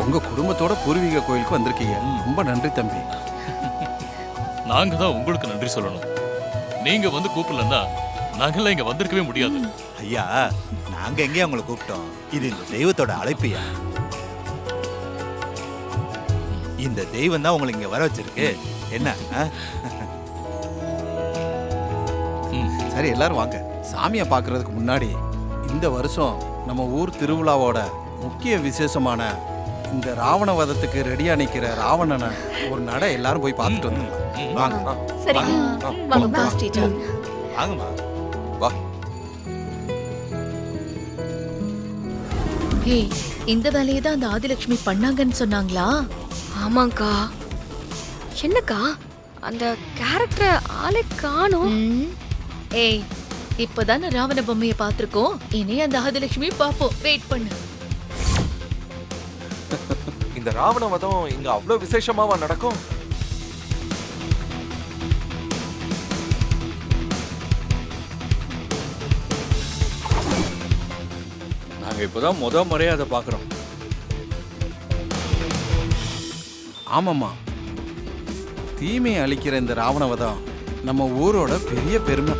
உங்க குடும்பத்தோட பூர்வீக கோயிலுக்கு வந்திருக்கீங்க. ரொம்ப நன்றி தம்பி. நாங்க தான் உங்களுக்கு நன்றி சொல்லணும். நீங்க வந்து கூப்பிடலன்னா நாங்கெல்லாம் இங்க வந்திருக்கவே முடியாது. ஐயா, நாங்க எங்கேயா உங்களை கூப்பிட்டோம்? இது இந்த தெய்வத்தோட அழைப்பியா. இந்த தெய்வம் தான் உங்களை இங்க வர வச்சிருக்கு. என்ன? சரி, எல்லாரும் வாங்க. சாமியை பார்க்கறதுக்கு முன்னாடி இந்த வருஷம் நம்ம ஊர் திருவிழாவோட முக்கிய விசேஷமான இந்த ராவண வதத்துக்கு ரெடியா நிக்கிற ராவணனை ஒரு நட எல்லாரும் போய் பார்த்துட்டு வந்துடலாம். வாங்க. சரி வாங்க டீச்சர். வாங்கம்மா. வா. ஏய், இந்த வேலையை தான் அந்த ஆதிலட்சுமி பண்ணாங்கன்னு சொன்னாங்களா? ஆமாங்கா. என்னக்கா அந்த கேரக்டர் ஆளே காணோம். ஏய், இப்பதானே ராவண பொம்மையை பார்த்திருக்கோம். இனி அந்த ஆதிலட்சுமி பாப்போம். வெயிட் பண்ணு. இந்த ராவண வதம் இங்க அவ்வளவு விசேஷமாவா நடக்கும்? நாங்க இப்பதான் முறையா அதை பாக்குறோம். ஆமாம்மா, தீமையை அழிக்கிற இந்த ராவணவதம் நம்ம ஊரோட பெரிய பெருமை.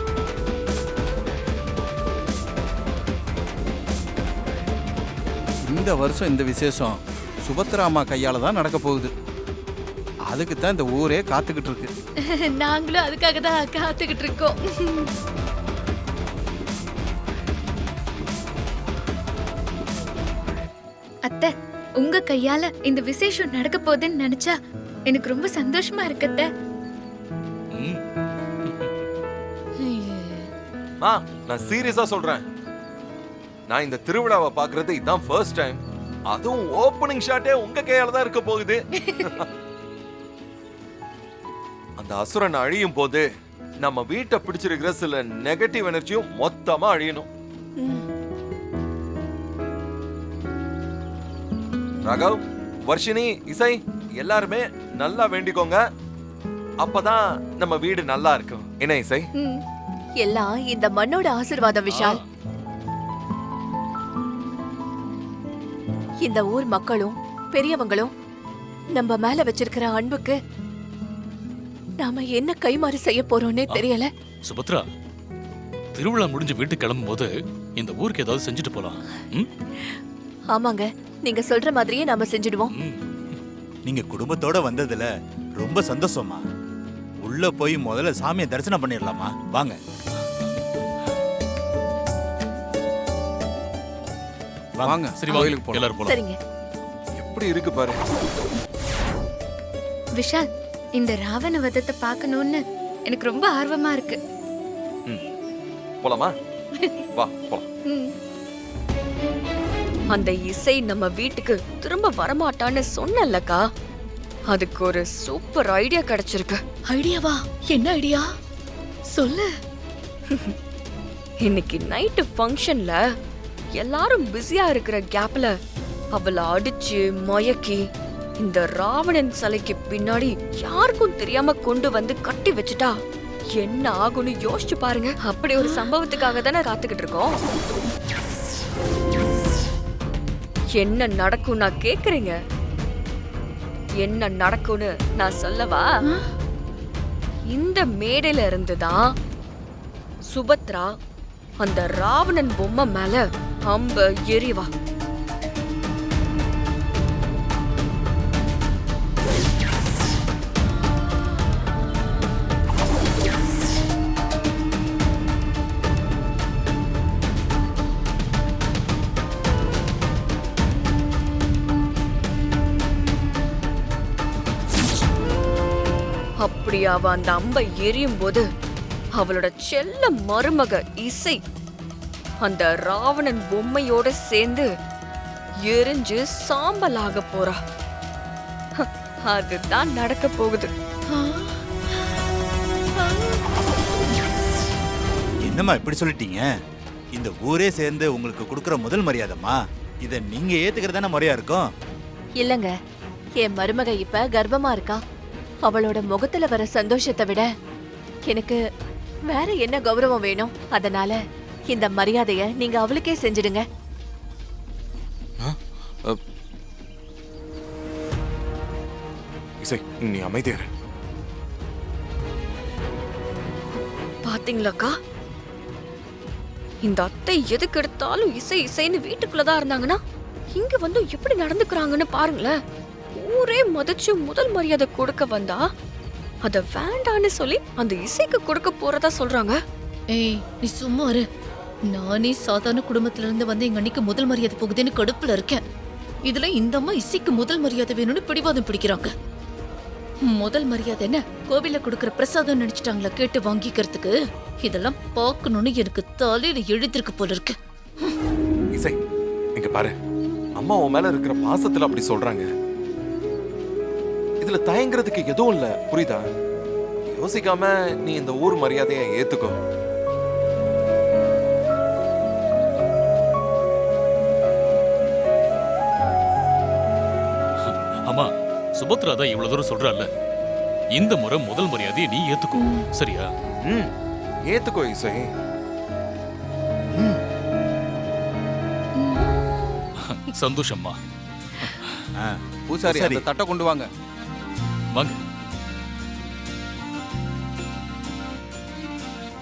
இந்த வருஷம் இந்த விசேஷம் சுபத்ரா அம்மா கையால தான் நடக்க போகுது. அதுக்கு தான் இந்த ஊரே காத்துக்கிட்டு இருக்கு. நாங்களும் அதுக்காக தான் காத்துக்கிட்டு இருக்கோம். அத்தை, உங்க கையால இந்த விசேஷம் நடக்க போகுதுன்னு நினைச்சா எனக்கு ரொம்ப சந்தோஷமா இருக்கு அத்தை. நான் சீரியஸா சொல்றேன். நான் இந்த திருவிழாவை பார்க்கிறது இதான் ஃபர்ஸ்ட் டைம். அதுவும் ஓப்பனிங் ஷாட்டே உங்க கையால தான் இருக்க போகுது. அந்த அசுரன் அழியும் போது நம்ம வீட்டை பிடிச்சிருக்கிற சில நெகட்டிவ் எனர்ஜியும் மொத்தமா அழியணும். ராகவ், வர்ஷினி, இசை எல்லாருமே நல்லா வேண்டிக்கோங்க. அப்பதான் நம்ம வீடு நல்லா இருக்கும். என்ன இசை? எல்லாம் இந்த மண்ணோட ஆசீர்வாதம் விஷால். இந்த ஊர் மக்களும் பெரியவங்களும் நம்ம மேல வச்சிருக்கிற அன்புக்கு நாம என்ன கைமாறு செய்ய போறோம்னே தெரியல. சுபத்ரா, திருவிழா முடிஞ்சு வீட்டுக்கு கிளம்பும் போது இந்த ஊருக்கு ஏதாவது செஞ்சுட்டு போலாம். ஆமாங்க, நீங்க சொல்ற மாதிரியே நாம செஞ்சிடுவோம். நீங்க குடும்பத்தோட வந்ததுல ரொம்ப சந்தோஷமா. உள்ள போய் முதல்ல சாமியை தரிசனம் பண்ணிடலாமா? வாங்க வாங்க. சரி, கோயிலுக்கு போலாம். எல்லாரும் போலாம். சரிங்க. எப்படி இருக்கு பாரு. விஷால், இந்த ராவண வதத்தை பார்க்கணும்னு எனக்கு ரொம்ப ஆர்வமா இருக்கு. போலாமா? வா போலாம். அந்த இசை நம்ம வீட்டுக்கு திரும்ப வரமாட்டான்னு சொன்னல்லக்கா, அதுக்கு ஒரு சூப்பர் ஐடியா கிடைச்சிருக்கு. ஐடியாவா? என்ன ஐடியா சொல்லு. இன்னைக்கு நைட்டு ஃபங்க்ஷன்ல எல்லாரும் பிஸியா இருக்கிற கேப்ல அவளை அடிச்சு மயக்கி இந்த ராவணன் சிலைக்கு பின்னாடி யாருக்கும் தெரியாம கொண்டு வந்து கட்டி வச்சுட்டா என்ன ஆகும்னு யோசிச்சு பாருங்க. அப்படி ஒரு சம்பவத்துக்காக தானே காத்துக்கிட்டு இருக்கோம். என்ன நடக்கும் நான் கேக்குறீங்க? என்ன நடக்கும்னு நான் சொல்லவா? இந்த மேடையில இருந்துதான் சுபத்ரா அந்த ராவணன் பொம்மை மேல அம்ப எறிவா. அப்படி அவ அந்த அம்பை எரியும் போது அவளோட செல்ல மருமக இசை அந்த ராவணன் பொம்மையோட சேர்ந்து எரிஞ்சு சாம்பலாக போறா. அதுதான் நடக்க போகுது. என்னம்மா இப்படி சொல்லிட்டீங்க? இந்த ஊரே சேர்ந்து உங்களுக்கு கொடுக்குற முதல் மரியாதைமா. இதை நீங்க ஏத்துக்கிறதான முறையா இருக்கும். இல்லங்க, என் மருமக இப்ப கர்ப்பமா இருக்கா. அவளோட முகத்துல வர சந்தோஷத்தை விட எனக்கு வேற என்ன கௌரவம் வேணும்? அதனால இந்த மரியாதைய நீங்க அவளுக்கே செஞ்சிடுங்க. இசை நீ அமைதியாரு. பாத்தீங்களாக்கா, இந்த அத்தை எதுக்கு எடுத்தாலும் இசை இசைன்னு வீட்டுக்குள்ளதான் இருந்தாங்கன்னா இங்க வந்து எப்படி நடந்துக்கிறாங்கன்னு பாருங்களேன். ஊரே மதிச்சு முதல் மரியாதை கொடுக்க வந்தா அத வேண்டான்னு சொல்லி அந்த இசைக்கு கொடுக்க போறதா சொல்றாங்க. ஏய் நீ சும்மா இரு. நானே சாதாரண குடும்பத்துல இருந்து வந்து எங்க அன்னைக்கு முதல் மரியாதை போகுதுன்னு கடுப்புல இருக்கேன். இதுல இந்த அம்மா இசைக்கு முதல் மரியாதை வேணும்னு பிடிவாதம் பிடிக்கிறாங்க. முதல் மரியாதை என்ன கோவில்ல கொடுக்கற பிரசாதம் நினைச்சிட்டாங்களா கேட்டு வாங்கிக்கிறதுக்கு? இதெல்லாம் பார்க்கணும்னு எனக்கு தலையில எழுதிருக்கு போல இருக்கு. இசை இங்க பாரு, அம்மா உன் மேல இருக்கிற பாசத்துல அப்படி சொல்றாங்க. இதுல தயங்குறதுக்கு எதுவும் இல்ல, புரியுதா? யோசிக்காம நீ இந்த ஊர் மரியாதையை ஏத்துக்கோ. அம்மா, சுபத்ரா தான் இவ்வளவு தூரம் சொல்றால, இந்த முறை முதல் மரியாதையை நீ ஏத்துக்கோ, சரியா? ம், ஏத்துக்கோ இசை. சந்தோஷம்மா. பூசாரி சரி. அந்த தட்டை கொண்டு வாங்க. வாங்க.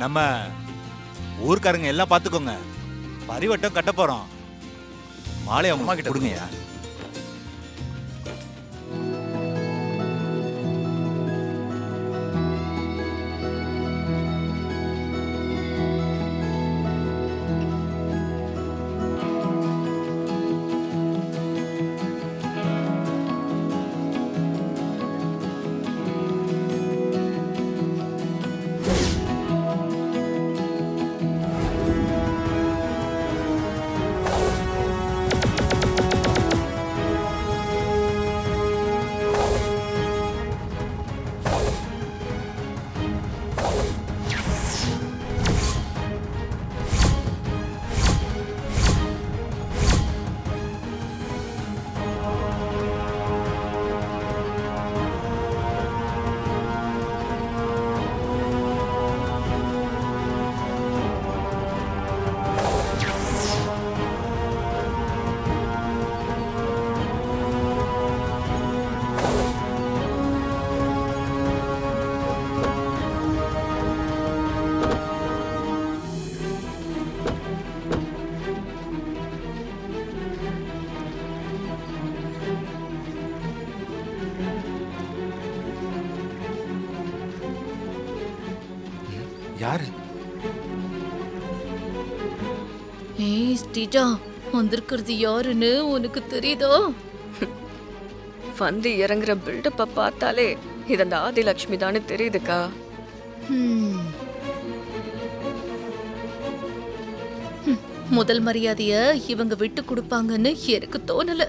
நம்ம ஊர்க்காரங்க எல்லாம் பார்த்துக்கோங்க, பரிவட்டம் கட்ட போறோம். மாலை அம்மா கிட்ட கொடுங்கயா. யாரு? ஏய் ஸ்டீட்டா, வந்திருக்கிறது யாருன்னு உனக்கு தெரியுதோ? வந்து இறங்குற பில்டப்ப பார்த்தாலே இது அந்த ஆதிலட்சுமி தானே தெரியுதுக்கா. ஹம். முதல் மரியாதைய இவங்க விட்டு கொடுப்பாங்கன்னு எனக்கு தோணல.